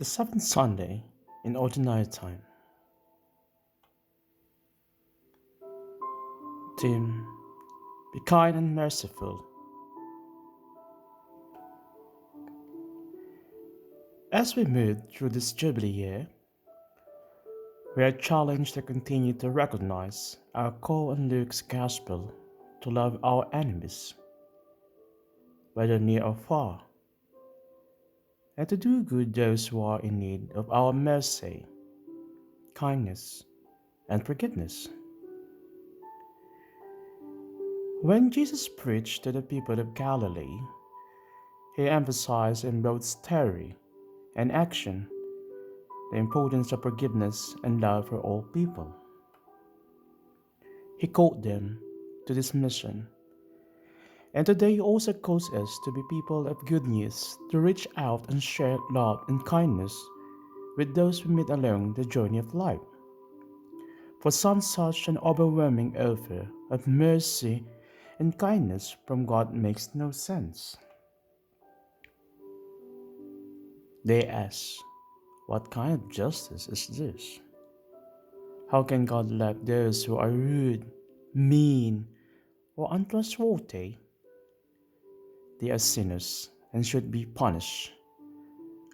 The seventh Sunday in Ordinary Time. Theme: Be kind and merciful. As we move through this Jubilee Year, we are challenged to continue to recognize our call in Luke's Gospel to love our enemies, whether near or far, and to do good those who are in need of our mercy, kindness, and forgiveness. When Jesus preached to the people of Galilee, he emphasized in both story and action the importance of forgiveness and love for all people. He called them to this mission, and today he also calls us to be people of good news, to reach out and share love and kindness with those we meet along the journey of life. For some, such an overwhelming offer of mercy and kindness from God makes no sense. They ask, what kind of justice is this? How can God love those who are rude, mean, or untrustworthy? They are sinners and should be punished.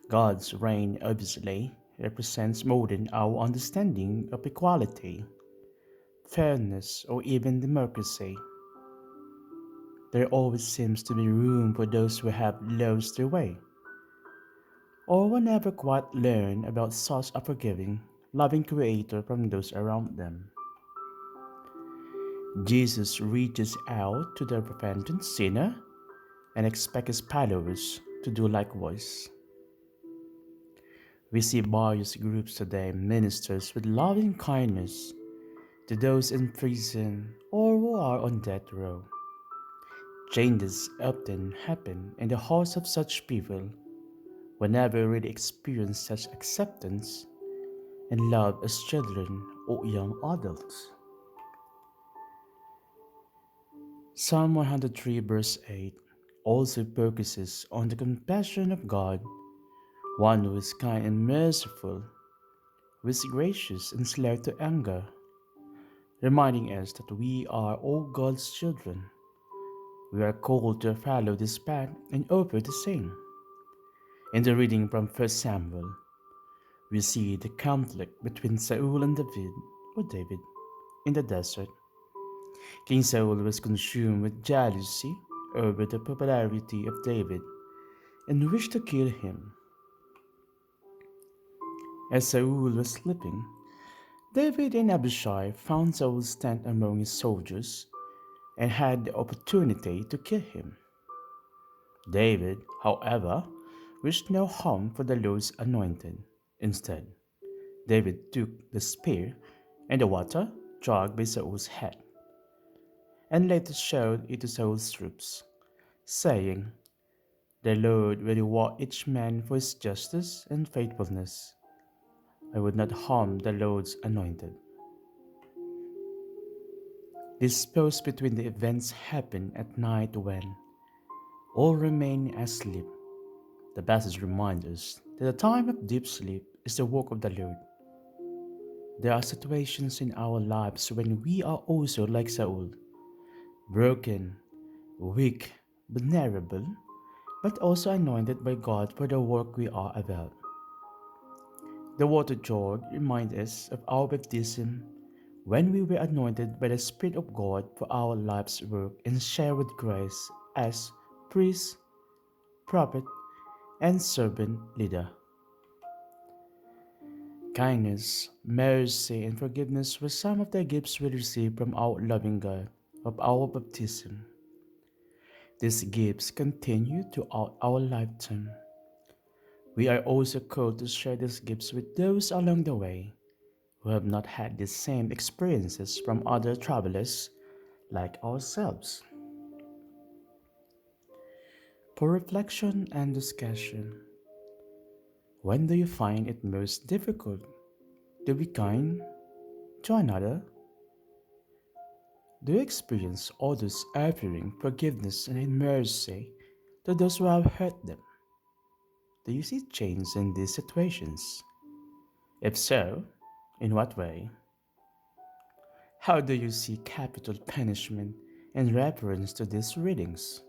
God's reign obviously represents more than our understanding of equality, fairness, or even democracy. There always seems to be room for those who have lost their way, or will never quite learn about such a forgiving, loving Creator from those around them. Jesus reaches out to the repentant sinner and expects his followers to do likewise. We see various groups today ministers with loving kindness to those in prison or who are on death row. Changes often happen in the hearts of such people who never really experience such acceptance and love as children or young adults. Psalm 103 verse 8 also focuses on the compassion of God, one who is kind and merciful, who is gracious and slow to anger, reminding us that we are all God's children. We are called to follow this path and offer the same. In the reading from 1 Samuel, we see the conflict between Saul and David, in the desert. King Saul was consumed with jealousy over the popularity of David and wished to kill him. As Saul was sleeping, David and Abishai found Saul's tent among his soldiers and had the opportunity to kill him. David, however, wished no harm for the Lord's anointed. Instead, David took the spear and the water jug by Saul's head and later showed it to Saul's troops, saying, "The Lord will reward each man for his justice and faithfulness. I would not harm the Lord's anointed." This pause between the events happened at night when all remain asleep. The passage reminds us that the time of deep sleep is the work of the Lord. There are situations in our lives when we are also like Saul, broken, weak, vulnerable, but also anointed by God for the work we are about. The water jar reminds us of our baptism when we were anointed by the Spirit of God for our life's work and share with grace as priest, prophet, and servant leader. Kindness, mercy, and forgiveness were some of the gifts we received from our loving God of our baptism. These gifts continue throughout our lifetime. We are also called to share these gifts with those along the way who have not had the same experiences from other travelers like ourselves. For reflection and discussion, when do you find it most difficult to be kind to another? Do you experience others offering forgiveness and mercy to those who have hurt them? Do you see change in these situations? If so, in what way? How do you see capital punishment in reference to these readings?